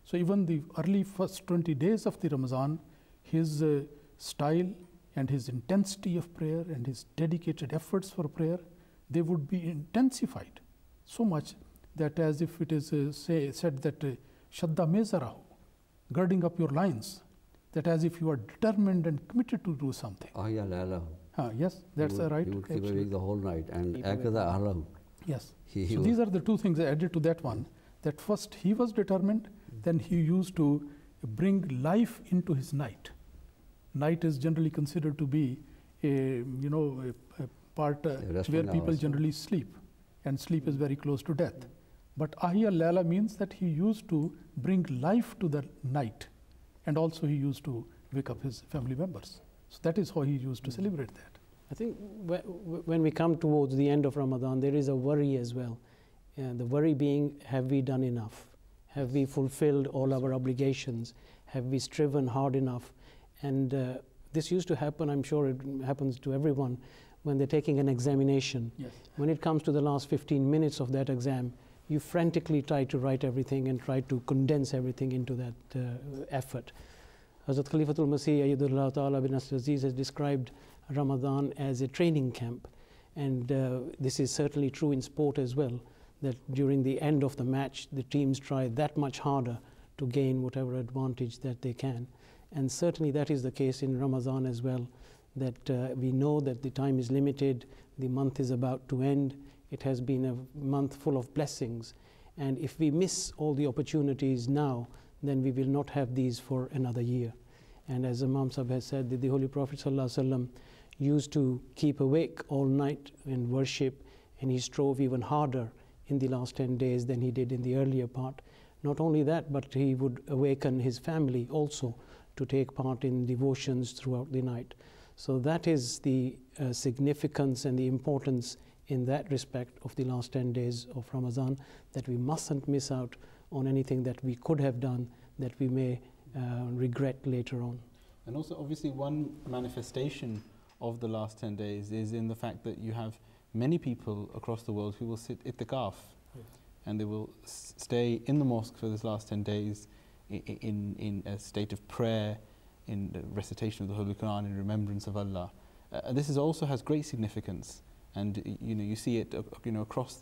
So even the early first 20 days of the Ramadan, his style and his intensity of prayer and his dedicated efforts for prayer, they would be intensified so much that as if it is said that Shadda Mezarahu, girding up your loins, that as if you are determined and committed to do something. Yes, that's right. He would keep awake the whole night and Akada Ahlahu. Yes. So these are the two things added to that one. That first he was determined, then he used to bring life into his night. Night is generally considered to be a part where people generally sleep, and sleep is very close to death. But Ahya Layla means that he used to bring life to the night, and also he used to wake up his family members. So that is how he used to celebrate that. I think when we come towards the end of Ramadan, there is a worry as well. The worry being, have we done enough? Have we fulfilled all our obligations? Have we striven hard enough? And this used to happen, I'm sure it happens to everyone, when they're taking an examination. Yes. When it comes to the last 15 minutes of that exam, you frantically try to write everything and try to condense everything into that effort. Hazrat Khalifatul Masih Ayyadullah Ta'ala bin Nasr Aziz has described Ramadan as a training camp. And this is certainly true in sport as well, that during the end of the match, the teams try that much harder to gain whatever advantage that they can. And certainly that is the case in Ramadan as well, that we know that the time is limited, the month is about to end, it has been a month full of blessings. And if we miss all the opportunities now, then we will not have these for another year. And as Imam Sahib has said, that the Holy Prophet ﷺ used to keep awake all night and worship, and he strove even harder in the last 10 days than he did in the earlier part. Not only that, but he would awaken his family also to take part in devotions throughout the night. So that is the significance and the importance in that respect of the last 10 days of Ramadan, that we mustn't miss out on anything that we could have done that we may regret later on. And also obviously one manifestation of the last 10 days is in the fact that you have many people across the world who will sit itikaf, and they will stay in the mosque for this last 10 days in a state of prayer, in the recitation of the Holy Quran, in remembrance of Allah. This is also has great significance, and you see it across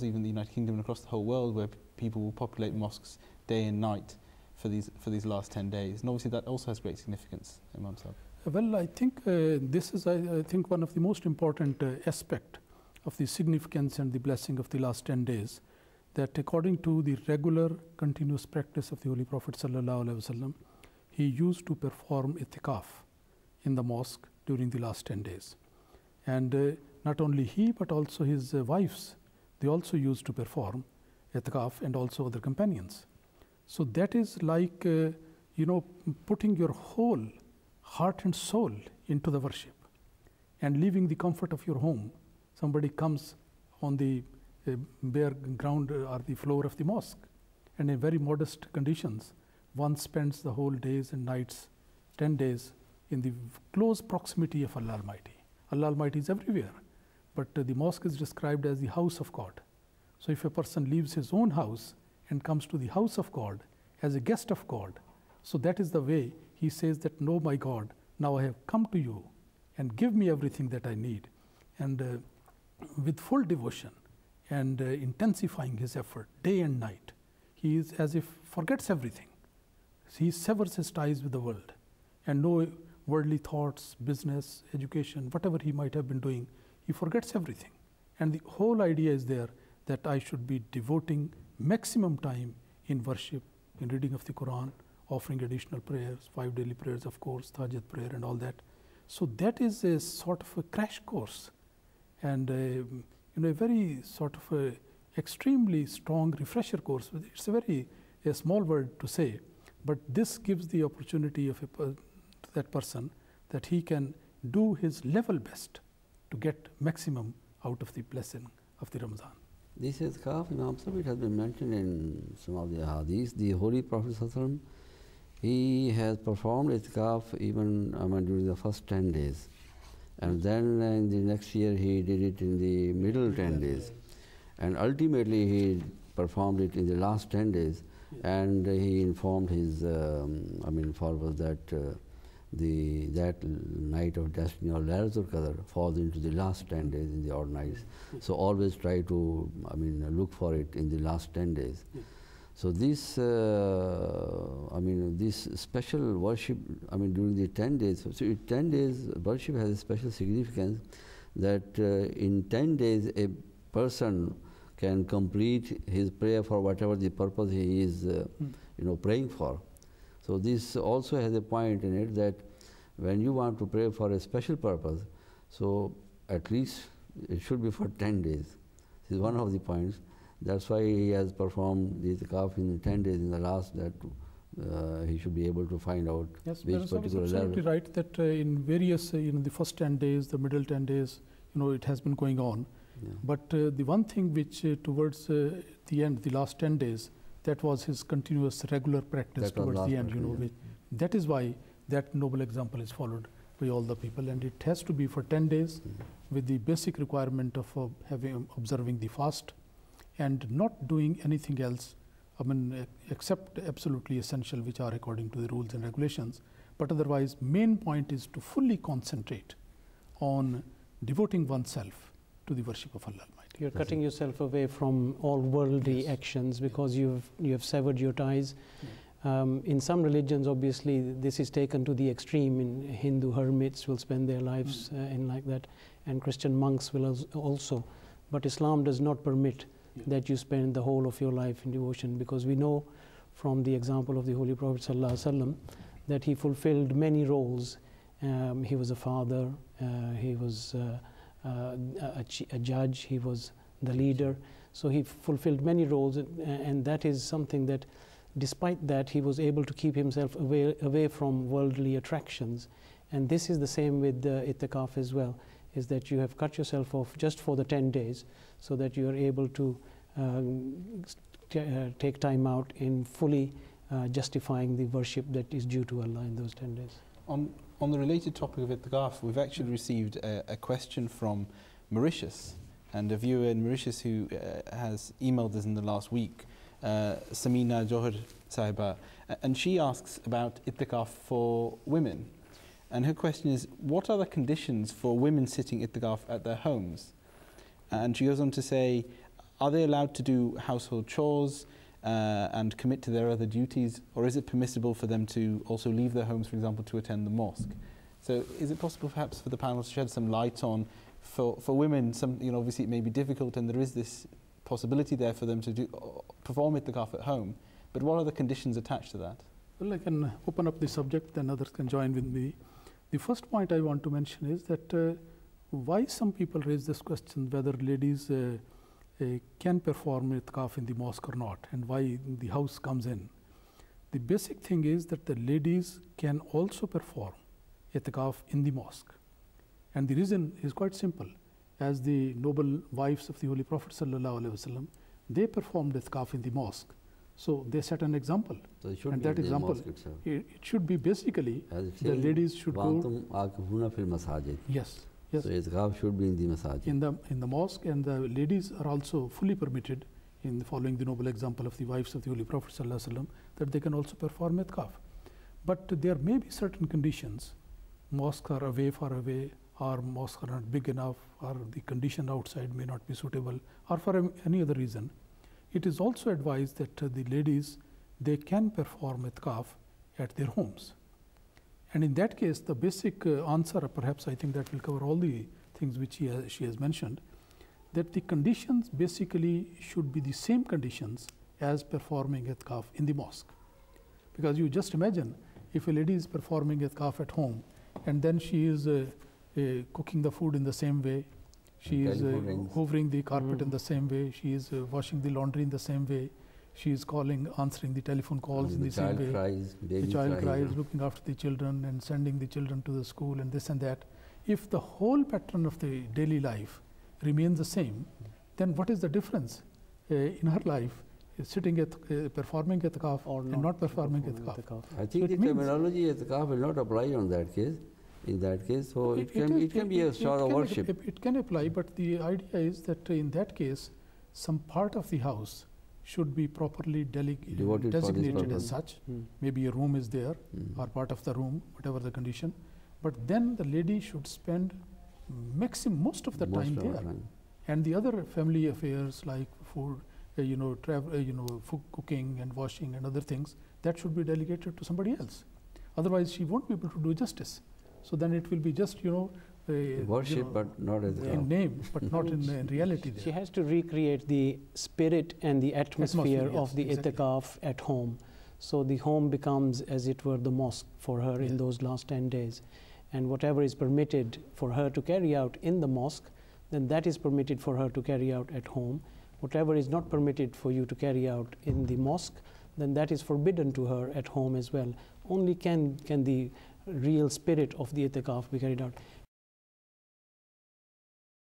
even the United Kingdom and across the whole world, where people will populate mosques day and night for these last 10 days. And obviously that also has great significance, Imam Sahib. Well, I think this is, I think, one of the most important aspect of the significance and the blessing of the last 10 days, that according to the regular continuous practice of the Holy Prophet ﷺ, he used to perform itikaf in the mosque during the last 10 days. And not only he, but also his wives, they also used to perform itikaf, and also other companions. So that is like, putting your whole heart and soul into the worship and leaving the comfort of your home. Somebody comes on the bare ground or the floor of the mosque, and in very modest conditions, one spends the whole days and nights, 10 days, in the close proximity of Allah Almighty. Allah Almighty is everywhere, but the mosque is described as the house of God. So if a person leaves his own house and comes to the house of God as a guest of God, so that is the way he says that, no, my God, now I have come to you, and give me everything that I need. And with full devotion and intensifying his effort day and night, he is as if forgets everything. He severs his ties with the world, and no worldly thoughts, business, education, whatever he might have been doing, he forgets everything. And the whole idea is there that I should be devoting maximum time in worship, in reading of the Quran, offering additional prayers, 5 daily prayers, of course, Tahajjud prayer and all that. So that is a sort of a crash course, and a very sort of a extremely strong refresher course. It's a very small word to say, but this gives the opportunity of to that person that he can do his level best to get maximum out of the blessing of the Ramadan. This is itikaf, Imam Sahib, it has been mentioned in some of the hadiths. The Holy Prophet ﷺ, he has performed itikaf even during the first 10 days. And then in the next year he did it in the middle 10 days. And ultimately he performed it in the last 10 days. and he informed his followers that that night of destiny or Laylatul Qadr falls into the last 10 days in the odd nights. So always try to look for it in the last 10 days. So this this special worship during the 10 days. So 10 days worship has a special significance that in 10 days a person can complete his prayer for whatever the purpose he is praying for. So this also has a point in it that when you want to pray for a special purpose, so at least it should be for 10 days. This is one of the points. That's why he has performed the itikaf in 10 days in the last, that he should be able to find out which particular level. Absolutely right that in various, the first 10 days, the middle 10 days, it has been going on. Yeah. But the one thing which towards the end, the last 10 days, that was his continuous regular practice towards the end, that is why that noble example is followed by all the people, and it has to be for 10 days with the basic requirement of observing the fast and not doing anything else, except absolutely essential, which are according to the rules and regulations. But otherwise, main point is to fully concentrate on devoting oneself to the worship of Allah Almighty. You're cutting yourself away from all worldly actions because you have severed your ties. In some religions, obviously, this is taken to the extreme. In Hindu hermits will spend their lives in like that, and Christian monks will also. But Islam does not permit that you spend the whole of your life in devotion, because we know from the example of the Holy Prophet ﷺ that he fulfilled many roles. He was a father, he was a judge, he was the leader. So he fulfilled many roles, and that is something that, despite that, he was able to keep himself away from worldly attractions. And this is the same with the itikaf as well, is that you have cut yourself off just for the 10 days so that you are able to take time out in fully justifying the worship that is due to Allah in those 10 days. On the related topic of itikaf, we've actually received a question from Mauritius, and a viewer in Mauritius who has emailed us in the last week, Samina Johar Sahiba, and she asks about itikaf for women. And her question is, what are the conditions for women sitting itikaf at their homes? And she goes on to say, are they allowed to do household chores and commit to their other duties, or is it permissible for them to also leave their homes, for example, to attend the mosque? So is it possible perhaps for the panel to shed some light on, for women, obviously it may be difficult and there is this possibility there for them to perform itikaf at home, but what are the conditions attached to that? Well, I can open up the subject, then others can join with me. The first point I want to mention is that why some people raise this question whether ladies can perform itikaf in the mosque or not, and why the house comes in. The basic thing is that the ladies can also perform itikaf in the mosque, and the reason is quite simple. As the noble wives of the Holy Prophet ﷺ, they performed itikaf in the mosque, so they set an example. So it should and be that in the example, mosque itself. It should be basically the ladies should go. Yes. Yes. So itikaf should be in the masajid. In the mosque, and the ladies are also fully permitted, in following the noble example of the wives of the Holy Prophet ﷺ, that they can also perform itikaf. But there may be certain conditions. Mosques are away, far away, or mosques are not big enough, or the condition outside may not be suitable, or for any other reason. It is also advised that the ladies, they can perform itikaf at their homes. And in that case, the basic answer, perhaps I think that will cover all the things which she has mentioned, that the conditions basically should be the same conditions as performing itikaf in the mosque. Because you just imagine, if a lady is performing itikaf at home, and then she is cooking the food in the same way, she is hoovering the carpet in the same way, she is washing the laundry in the same way, she is answering the telephone calls in the same way. The child cries, looking after the children and sending the children to the school and this and that. If the whole pattern of the daily life remains the same, then what is the difference in her life, sitting at performing itikaf and not performing itikaf? I think the terminology itikaf will not apply on that case. In that case, so it can be a sort of worship. It can apply, but the idea is that in that case, some part of the house should be properly Devoted for this designated purpose. as such. Mm. Maybe a room is there Mm. or part of the room, whatever the condition. But then the lady should spend most of the Most time of the there. time. And the other family affairs like food, food cooking and washing and other things, that should be delegated to somebody else. Otherwise, she won't be able to do justice. So then it will be just, Worship, but not as in name, but not in reality She there. has to recreate the spirit and the atmosphere yes, of the exactly. itikaf at home. So the home becomes, as it were, the mosque for her in Yeah. those last 10 days. And whatever is permitted for her to carry out in the mosque, then that is permitted for her to carry out at home. Whatever is not permitted for you to carry out in the mosque, then that is forbidden to her at home as well. Only can the real spirit of the itikaf be carried out.